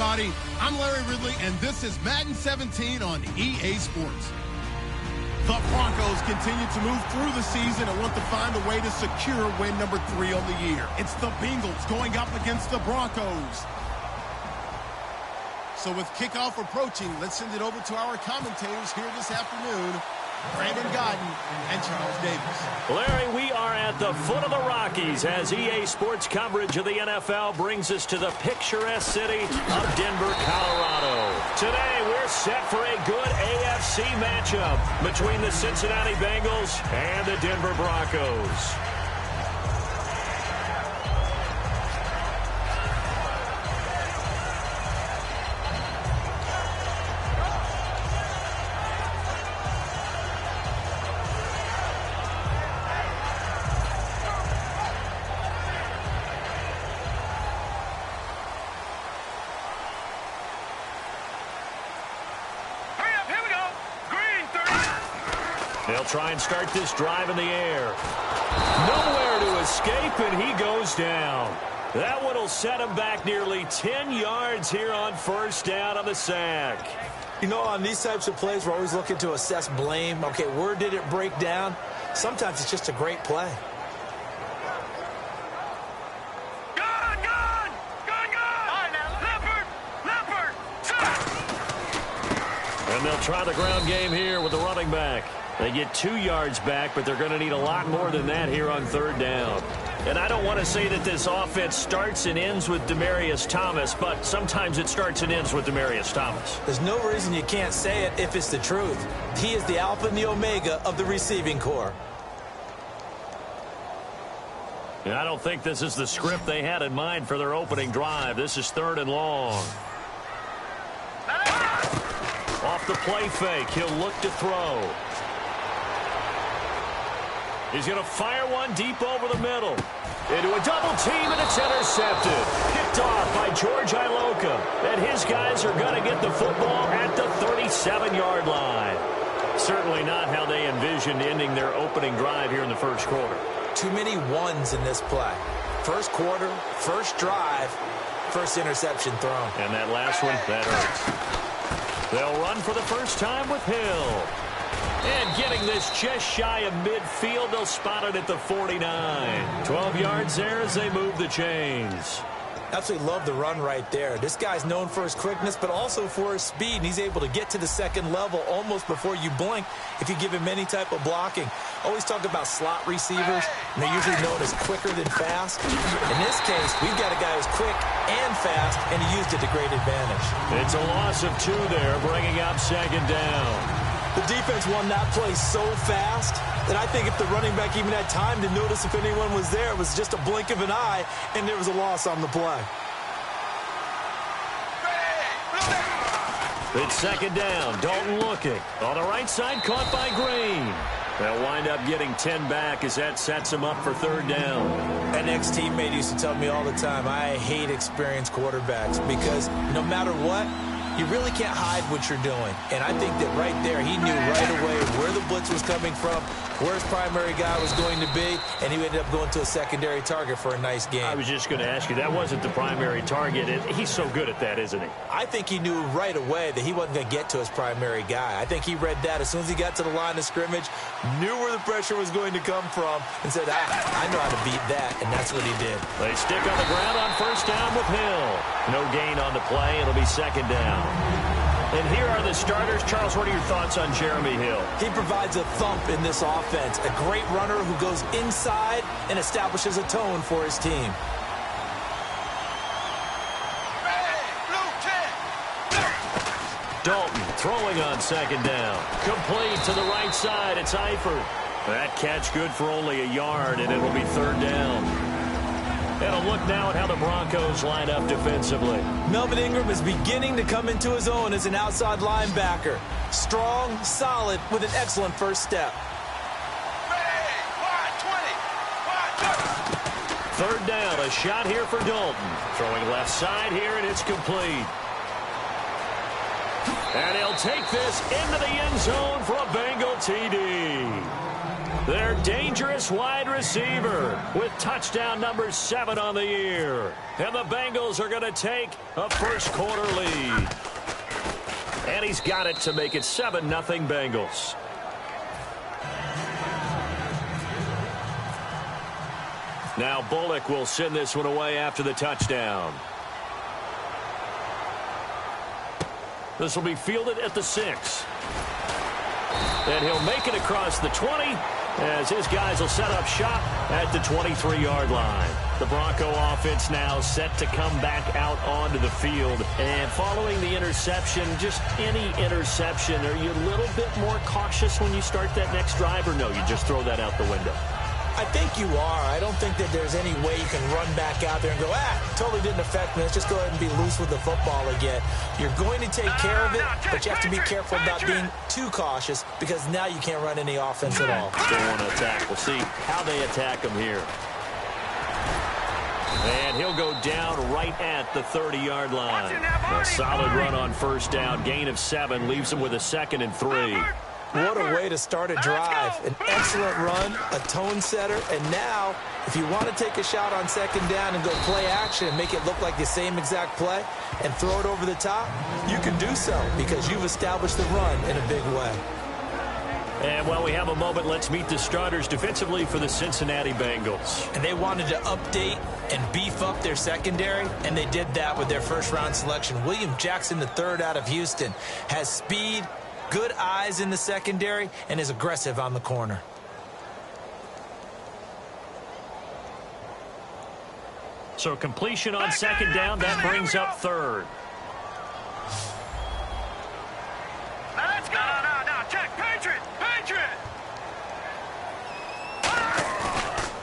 everybody. I'm Larry Ridley, and this is Madden 17 on EA Sports. The Broncos continue to move through the season and want to find a way to secure win number 3 on the year. It's the Bengals going up against the Broncos. So with kickoff approaching, let's send it over to our commentators here this afternoon, Brandon Godden and Charles Davis. Larry, we are at the foot of the Rockies as EA Sports coverage of the NFL brings us to the picturesque city of Denver, Colorado. Today, we're set for a good AFC matchup between the Cincinnati Bengals and the Denver Broncos. They'll try and start this drive in the air. Nowhere to escape, and he goes down. That one will set him back nearly 10 yards here on first down on the sack. You know, on these types of plays, we're always looking to assess blame. Okay, where did it break down? Sometimes it's just a great play. And they'll try the ground game here with the running back. They get 2 yards back, but they're going to need a lot more than that here on third down. And I don't want to say that this offense starts and ends with Demaryius Thomas, but sometimes it starts and ends with Demaryius Thomas. There's no reason you can't say it if it's the truth. He is the alpha and the omega of the receiving corps. And I don't think this is the script they had in mind for their opening drive. This is 3rd and long. Off the play fake, he'll look to throw. He's going to fire one deep over the middle. Into a double team, and it's intercepted. Picked off by George Iloka. And his guys are going to get the football at the 37-yard line. Certainly not how they envisioned ending their opening drive here in the first quarter. Too many ones in this play. First quarter, first drive, first interception thrown. And that last one, that hurts. They'll run for the first time with Hill. And getting this just shy of midfield, they'll spot it at the 49. 12 yards there as they move the chains. Absolutely love the run right there. This guy's known for his quickness, but also for his speed. And he's able to get to the second level almost before you blink if you give him any type of blocking. Always talk about slot receivers, and they're usually known as quicker than fast. In this case, we've got a guy who's quick and fast, and he used it to great advantage. It's a loss of 2 there, bringing up second down. The defense won that play so fast that I think if the running back even had time to notice if anyone was there, it was just a blink of an eye, and there was a loss on the play. It's second down. Dalton looking. On the right side, caught by Green. They'll wind up getting 10 back as that sets them up for third down. An ex-teammate used to tell me all the time, I hate experienced quarterbacks because no matter what, you really can't hide what you're doing. And I think that right there, he knew right away where the blitz was coming from, where his primary guy was going to be, and he ended up going to a secondary target for a nice game. I was just going to ask you, that wasn't the primary target. He's so good at that, isn't he? I think he knew right away that he wasn't going to get to his primary guy. I think he read that as soon as he got to the line of scrimmage, knew where the pressure was going to come from, and said, I know how to beat that, and that's what he did. They stick on the ground on first down with Hill. No gain on the play. It'll be second down. And here are the starters. Charles, what are your thoughts on Jeremy Hill? He provides a thump in this offense. A great runner who goes inside and establishes a tone for his team. Dalton throwing on second down. Complete to the right side. It's Eifert. That catch good for only a yard, and it'll be third down. And a look now at how the Broncos line up defensively. Melvin Ingram is beginning to come into his own as an outside linebacker. Strong, solid, with an excellent first step. Third down, a shot here for Dalton. Throwing left side here, and it's complete. And he'll take this into the end zone for a Bengal TD. Their dangerous wide receiver with touchdown number 7 on the year. And the Bengals are going to take a first quarter lead. And he's got it to make it 7-0 Bengals. Now Bullock will send this one away after the touchdown. This will be fielded at the 6. And he'll make it across the 20 as his guys will set up shop at the 23-yard line. The Bronco offense now set to come back out onto the field. And following the interception, just any interception, are you a little bit more cautious when you start that next drive, or no, you just throw that out the window? I think you are. I don't think that there's any way you can run back out there and go, totally didn't affect me. Let's just go ahead and be loose with the football again. You're going to take care of it, but you have to be careful about being too cautious because now you can't run any offense at all. Still want to attack. We'll see how they attack him here. And he'll go down right at the 30-yard line. A solid run on first down. Gain of 7 leaves him with a 2nd and 3. What a way to start a drive. An excellent run, a tone setter, and now if you want to take a shot on second down and go play action and make it look like the same exact play and throw it over the top, you can do so because you've established the run in a big way. And while we have a moment, let's meet the starters defensively for the Cincinnati Bengals. And they wanted to update and beef up their secondary, and they did that with their first-round selection. William Jackson III out of Houston has speed, good eyes in the secondary, and is aggressive on the corner. So completion on second down, that brings up third. Let's go! No, check, Patriot!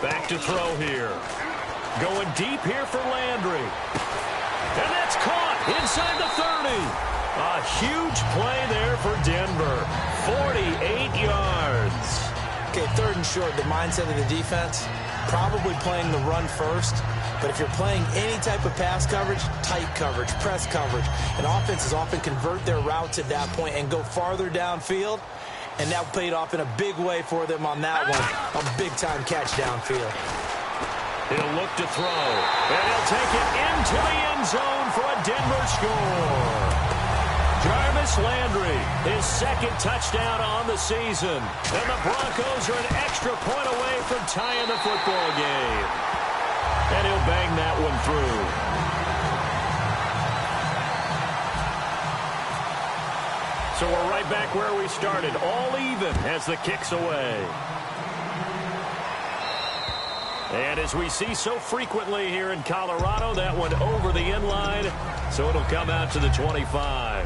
Back to throw here. Going deep here for Landry. And that's caught inside the 30. A huge play there for Denver. 48 yards. Okay, 3rd and short, the mindset of the defense, probably playing the run first. But if you're playing any type of pass coverage, tight coverage, press coverage, and offenses often convert their routes at that point and go farther downfield. And that paid off in a big way for them on that one. A big-time catch downfield. He'll look to throw. And he'll take it into the end zone for a Denver score. Jarvis Landry, his 2nd touchdown on the season. And the Broncos are an extra point away from tying the football game. And he'll bang that one through. So we're right back where we started, all even as the kick's away. And as we see so frequently here in Colorado, that one over the end line, so it'll come out to the 25.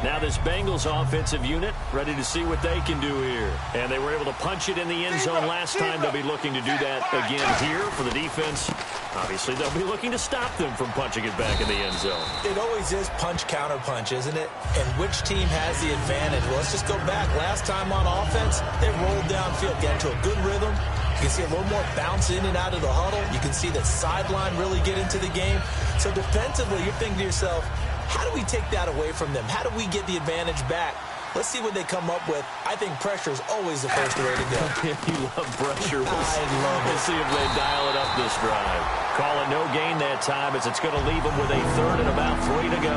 Now this Bengals offensive unit ready to see what they can do here. And they were able to punch it in the end zone last time. They'll be looking to do that again here for the defense. Obviously, they'll be looking to stop them from punching it back in the end zone. It always is punch-counter-punch, isn't it? And which team has the advantage? Well, let's just go back. Last time on offense, they rolled downfield, get into a good rhythm. You can see a little more bounce in and out of the huddle. You can see the sideline really get into the game. So defensively, you're thinking to yourself, how do we take that away from them? How do we get the advantage back? Let's see what they come up with. I think pressure is always the first way to go. You love pressure. I love it. We'll see if they dial it up this drive. Call it no gain that time as it's going to leave them with a 3rd and about 3 to go.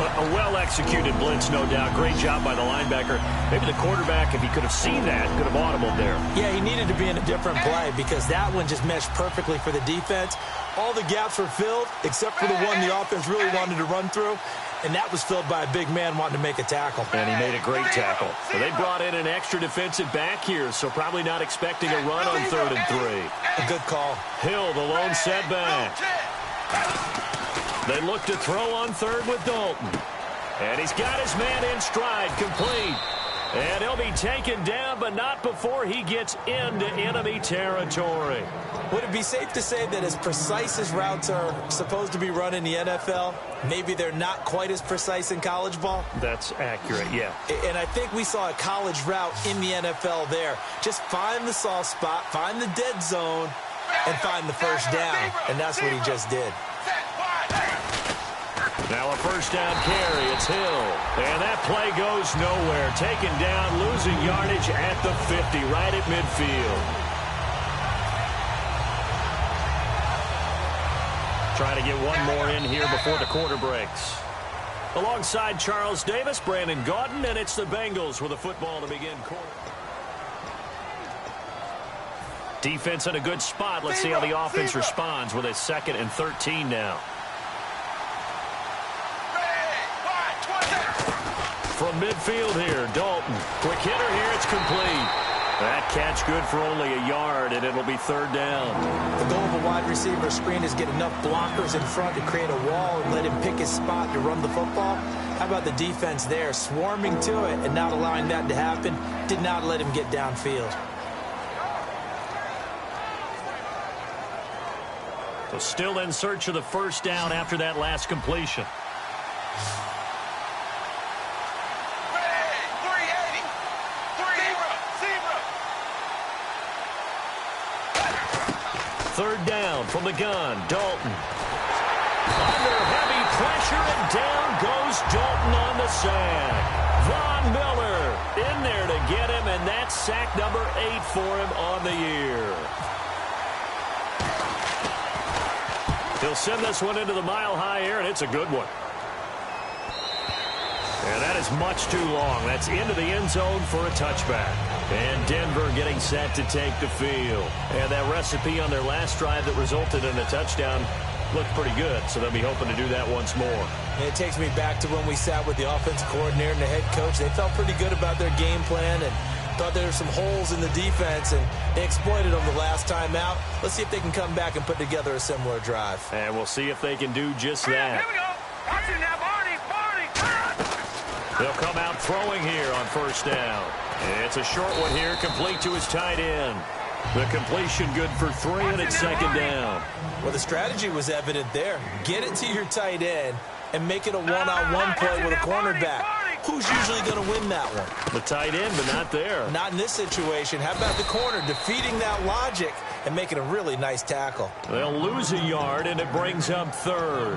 A well-executed blitz, no doubt. Great job by the linebacker. Maybe the quarterback, if he could have seen that, could have audibled there. Yeah, he needed to be in a different play because that one just meshed perfectly for the defense. All the gaps were filled except for the one the offense really wanted to run through, and that was filled by a big man wanting to make a tackle. And he made a great tackle. So they brought in an extra defensive back here, so probably not expecting a run on 3rd and 3. A good call. Hill, the lone setback. They look to throw on 3rd with Dalton. And he's got his man in stride, complete. And he'll be taken down, but not before he gets into enemy territory. Would it be safe to say that as precise as routes are supposed to be run in the NFL, maybe they're not quite as precise in college ball? That's accurate, yeah. And I think we saw a college route in the NFL there. Just find the soft spot, find the dead zone, and find the first down. And that's what he just did. Now a first down carry. It's Hill. And that play goes nowhere. Taken down, losing yardage at the 50, right at midfield. Trying to get one more in here before the quarter breaks. Alongside Charles Davis, Brandon Gaudin, and it's the Bengals with a football to begin quarter. Defense in a good spot. Let's see how the offense responds with a 2nd and 13 now. From midfield here, Dalton. Quick hitter here, it's complete. That catch good for only a yard, and it'll be 3rd down. The goal of a wide receiver screen is get enough blockers in front to create a wall and let him pick his spot to run the football. How about the defense there, swarming to it and not allowing that to happen? Did not let him get downfield. So still in search of the 1st down after that last completion. Third down from the gun, Dalton. Under heavy pressure, and down goes Dalton on the sack. Von Miller in there to get him, and that's sack number 8 for him on the year. He'll send this one into the mile-high air, and it's a good one. And that is much too long. That's into the end zone for a touchback. And Denver getting set to take the field. And that recipe on their last drive that resulted in a touchdown looked pretty good, so they'll be hoping to do that once more. And it takes me back to when we sat with the offensive coordinator and the head coach. They felt pretty good about their game plan and thought there were some holes in the defense, and they exploited them the last time out. Let's see if they can come back and put together a similar drive. And we'll see if they can do just that. Here we go. Watch it now, Barney. They'll come out throwing here on 1st down. It's a short one here, complete to his tight end. The completion good for 3, and it's 2nd down. Well, the strategy was evident there. Get it to your tight end and make it a one-on-one play with a cornerback. Who's usually going to win that one? The tight end, but not there. Not in this situation. How about the corner defeating that logic and making a really nice tackle? They'll lose a yard, and it brings up 3rd.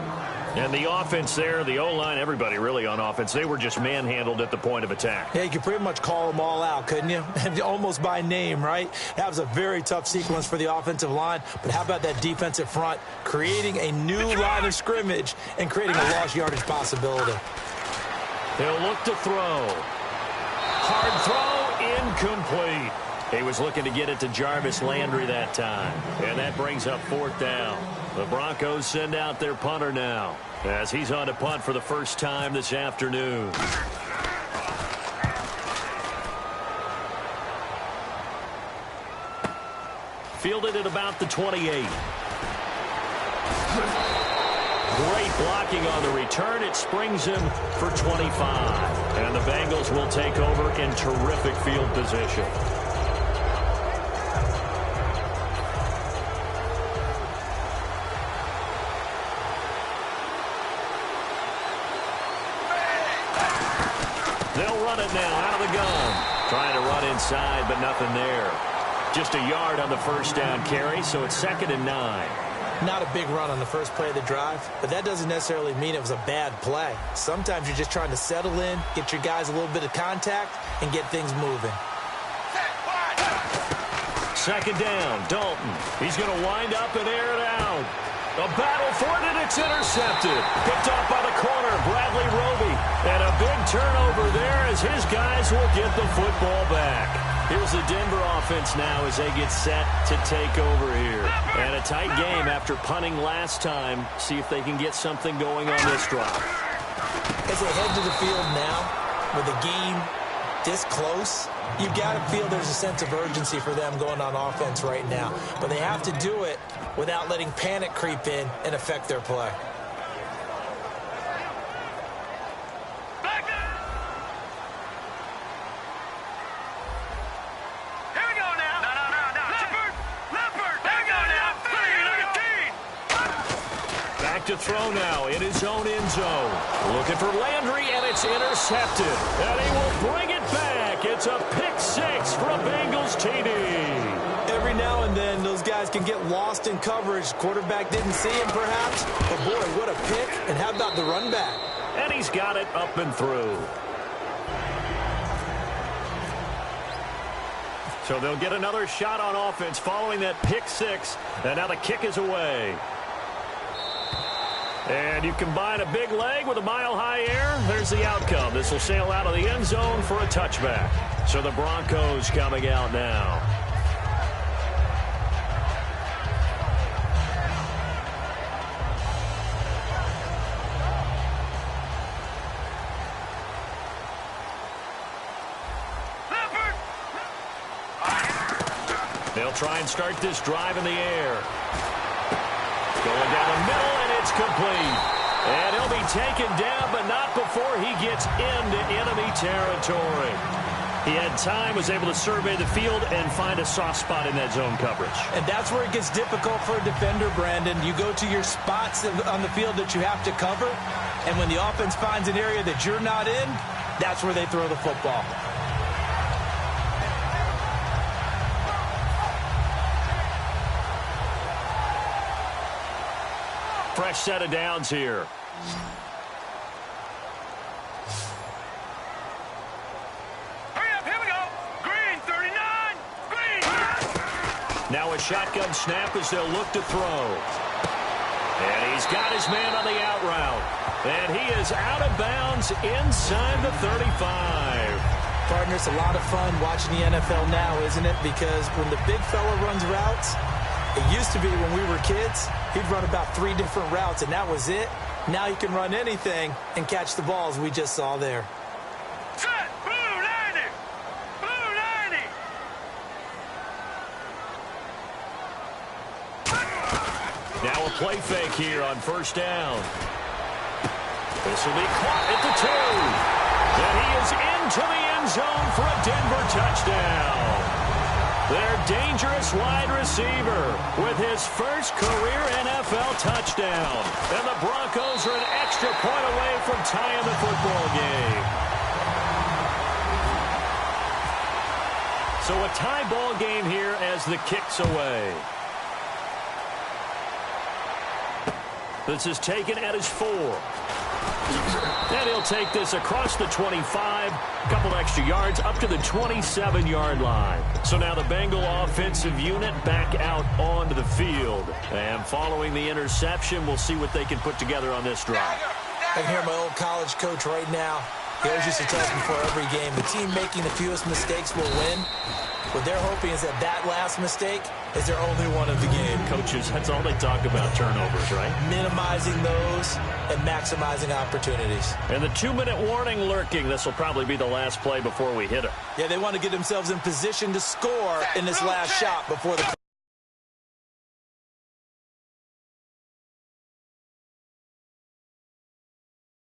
And the offense there, the O-line, everybody really on offense, they were just manhandled at the point of attack. Yeah, you could pretty much call them all out, couldn't you? Almost by name, right? That was a very tough sequence for the offensive line. But how about that defensive front creating a new line of scrimmage and creating a lost yardage possibility? He'll look to throw. Hard throw, incomplete. He was looking to get it to Jarvis Landry that time. And that brings up 4th down. The Broncos send out their punter now, as he's on to punt for the first time this afternoon. Fielded at about the 28. Great blocking on the return. It springs him for 25. And the Bengals will take over in terrific field position. They'll run it now out of the gun. Trying to run inside, but nothing there. Just a yard on the 1st down carry, so it's 2nd and 9. Not a big run on the first play of the drive, but that doesn't necessarily mean it was a bad play. Sometimes you're just trying to settle in, get your guys a little bit of contact, and get things moving. 2nd down, Dalton. He's going to wind up and air it out. A battle for it, and it's intercepted. Picked off by the corner, Bradley Roby. And a big turnover there as his guys will get the football back. Here's the Denver offense now as they get set to take over here. And a tight game after punting last time. See if they can get something going on this drive. As they head to the field now, with the game this close, you've got to feel there's a sense of urgency for them going on offense right now. But they have to do it without letting panic creep in and affect their play. To throw now in his own end zone. Looking for Landry, and it's intercepted. And he will bring it back. It's a pick 6 for a Bengals TD. Every now now and then those guys can get lost in coverage. Quarterback didn't see him, perhaps. But, boy, what a pick. And how about the run back? And he's got it up and through. So they'll get another shot on offense following that pick six. And now the kick is away. And you combine a big leg with a mile-high air. There's the outcome. This will sail out of the end zone for a touchback. So the Broncos coming out now. They'll try and start this drive in the air. Going down the middle, and it's complete. And he'll be taken down, but not before he gets into enemy territory. He had time, was able to survey the field and find a soft spot in that zone coverage. And that's where it gets difficult for a defender, Brandon. You go to your spots on the field that you have to cover, and when the offense finds an area that you're not in, that's where they throw the football. Fresh set of downs here. Hurry up, here we go. Green, 39. Green. Now a shotgun snap as they'll look to throw. And he's got his man on the out route. And he is out of bounds inside the 35. Partner, it's a lot of fun watching the NFL now, isn't it? Because when the big fella runs routes, it used to be when we were kids, he'd run about 3 different routes, and that was it. Now he can run anything and catch the balls we just saw there. Set. Blue 90. Blue 90. Now a play fake here on first down. This will be caught at the 2. And he is into the end zone for a Denver touchdown. Their dangerous wide receiver with his first career NFL touchdown. And the Broncos are an extra point away from tying the football game. So a tie ball game here as the kick's away. This is taken at his 4. And he'll take this across the 25, a couple extra yards up to the 27-yard line. So now the Bengal offensive unit back out onto the field. And following the interception, we'll see what they can put together on this drive. I can hear my old college coach right now. He always used to tell us before every game, the team making the fewest mistakes will win. What they're hoping is that that last mistake is their only one of the game. Coaches, that's all they talk about, turnovers, right? Minimizing those and maximizing opportunities. And the 2-minute warning lurking. This will probably be the last play before we hit it. Yeah, they want to get themselves in position to score in this last shot before the